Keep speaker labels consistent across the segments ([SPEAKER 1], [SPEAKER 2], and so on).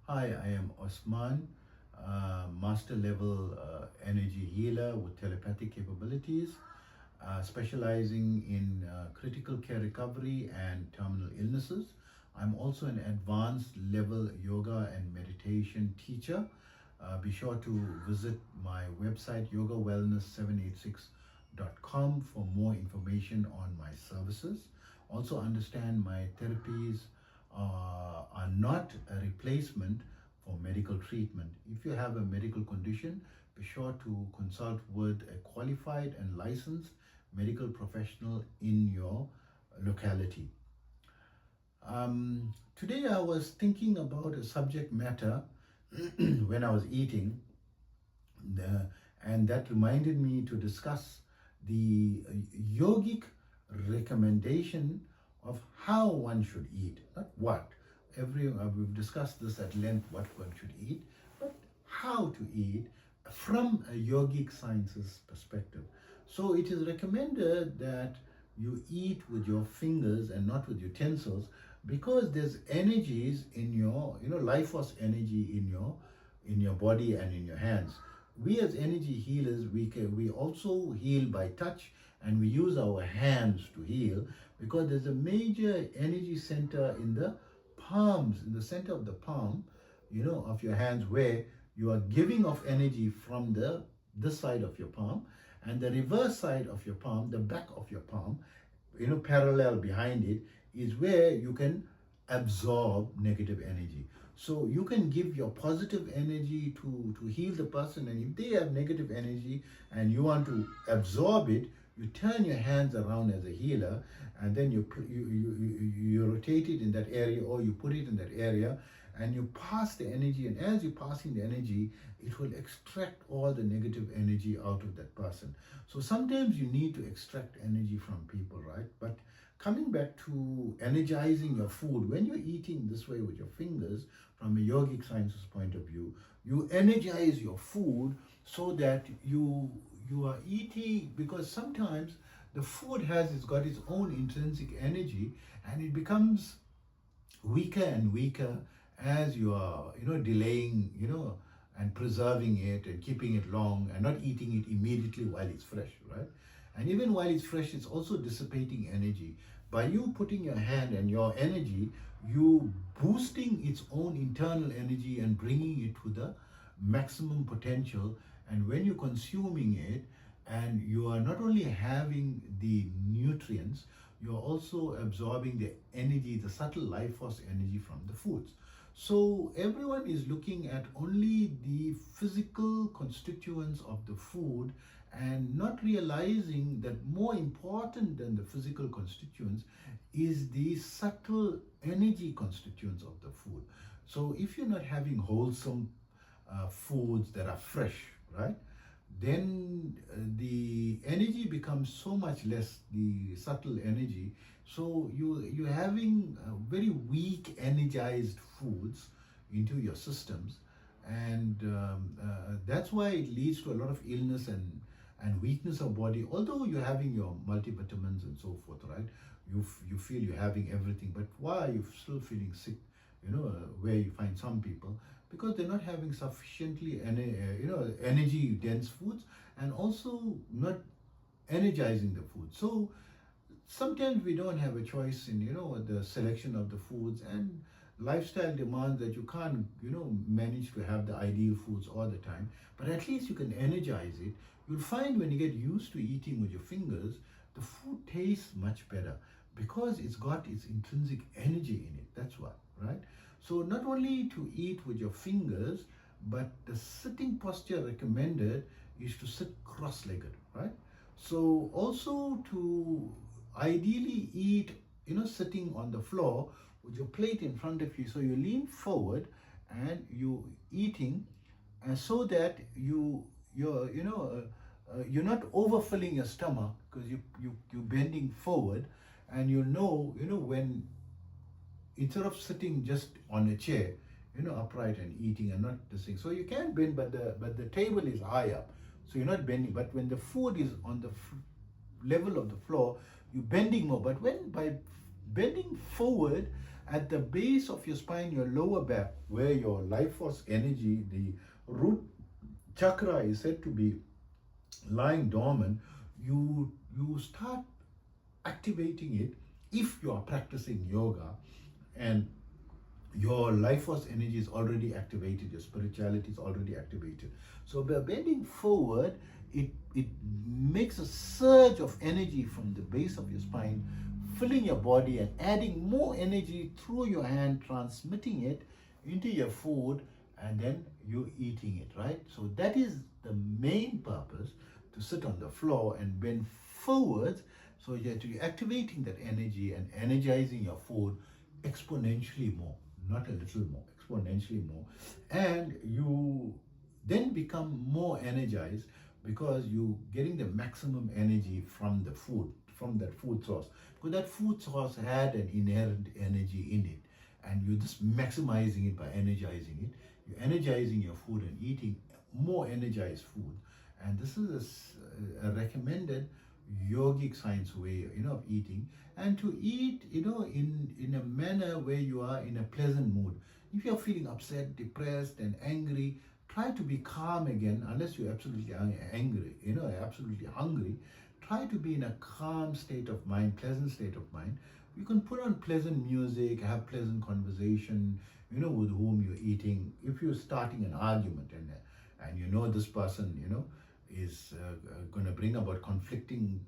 [SPEAKER 1] Hi, I am Osman, Master Level Energy Healer with telepathic capabilities, specializing in critical care recovery and terminal illnesses. I'm also an advanced level yoga and meditation teacher. Be sure to visit my website yogawellness786.com for more information on my services. Also understand my therapies are not a replacement for medical treatment. If you have a medical condition, be sure to consult with a qualified and licensed medical professional in your locality. Today I was thinking about a subject matter when I was eating, and that reminded me to discuss the yogic recommendation of how one should eat, not what. We've discussed this at length, what one should eat, but how to eat from a yogic sciences perspective. So it is recommended that you eat with your fingers and not with utensils, because there's energies in your, life force energy in your body and in your hands. We as energy healers, we also heal by touch, and we use our hands to heal, because there's a major energy center in the palms, in the center of the palm, of your hands, where you are giving off energy from this side of your palm, and the reverse side of your palm, the back of your palm, parallel behind it, is where you can absorb negative energy. So you can give your positive energy to heal the person, and if they have negative energy and you want to absorb it, you turn your hands around as a healer, and then you rotate it in that area, or you put it in that area, and you pass the energy, and as you're passing the energy, it will extract all the negative energy out of that person. So sometimes you need to extract energy from people, right? But coming back to energizing your food, when you're eating this way with your fingers, from a yogic sciences point of view, you energize your food so that you are eating, because sometimes the food it's got its own intrinsic energy, and it becomes weaker and weaker as you are delaying, and preserving it and keeping it long and not eating it immediately while it's fresh, right? And even while it's fresh, it's also dissipating energy. By you putting your hand and your energy, you boosting its own internal energy and bringing it to the maximum potential. And when you're consuming it, and you are not only having the nutrients, you're also absorbing the energy, the subtle life force energy from the foods. So everyone is looking at only the physical constituents of the food, and not realizing that more important than the physical constituents is the subtle energy constituents of the food. So if you're not having wholesome foods that are fresh, right, then the energy becomes so much less, the subtle energy. So you're having very weak energized foods into your systems, and that's why it leads to a lot of illness and weakness of body. Although you're having your multivitamins and so forth, right, you feel you're having everything, but why are you still feeling sick? Where you find some people, because they're not having sufficiently energy dense foods, and also not energizing the food. So sometimes we don't have a choice in the selection of the foods, and lifestyle demands that you can't manage to have the ideal foods all the time, but at least you can energize it. You'll find when you get used to eating with your fingers, the food tastes much better, because it's got its intrinsic energy in it. That's why, right? So not only to eat with your fingers, but the sitting posture recommended is to sit cross-legged, right? So also to ideally eat, sitting on the floor with your plate in front of you. So you lean forward and you eating, and so that you're not overfilling your stomach, because you're bending forward, and when, instead of sitting just on a chair, upright and eating and not this thing. So you can bend, but the table is high up, so you're not bending. But when the food is on the level of the floor, you're bending more. But by bending forward, At the base of your spine, your lower back, where your life force energy, the root chakra is said to be lying dormant, you start activating it if you are practicing yoga and your life force energy is already activated, your spirituality is already activated. So by bending forward, it makes a surge of energy from the base of your spine, filling your body and adding more energy through your hand, transmitting it into your food, and then you eating it, right? So that is the main purpose, to sit on the floor and bend forwards. So you're activating that energy and energizing your food exponentially more, not a little more, exponentially more. And you then become more energized because you're getting the maximum energy from the food, from that food source. Because that food source had an inherent energy in it. And you're just maximizing it by energizing it. You're energizing your food and eating more energized food. And this is a recommended yogic science way, of eating, and to eat, in a manner where you are in a pleasant mood. If you're feeling upset, depressed, and angry, try to be calm again, unless you're absolutely angry, absolutely hungry. Try to be in a calm state of mind, pleasant state of mind. You can put on pleasant music, have pleasant conversation, with whom you're eating. If you're starting an argument and this person, is going to bring about conflicting,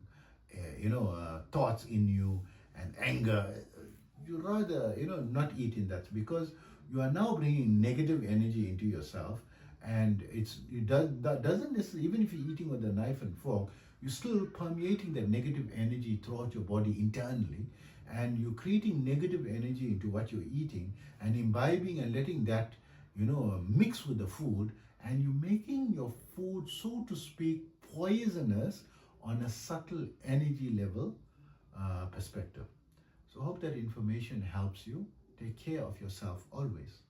[SPEAKER 1] thoughts in you and anger, you rather, not eat in that, because you are now bringing negative energy into yourself, and that doesn't necessarily, even if you're eating with a knife and fork, you're still permeating that negative energy throughout your body internally, and you're creating negative energy into what you're eating and imbibing and letting that, mix with the food, and you're making your food, so to speak, poisonous on a subtle energy level perspective. So I hope that information helps you. Take care of yourself always.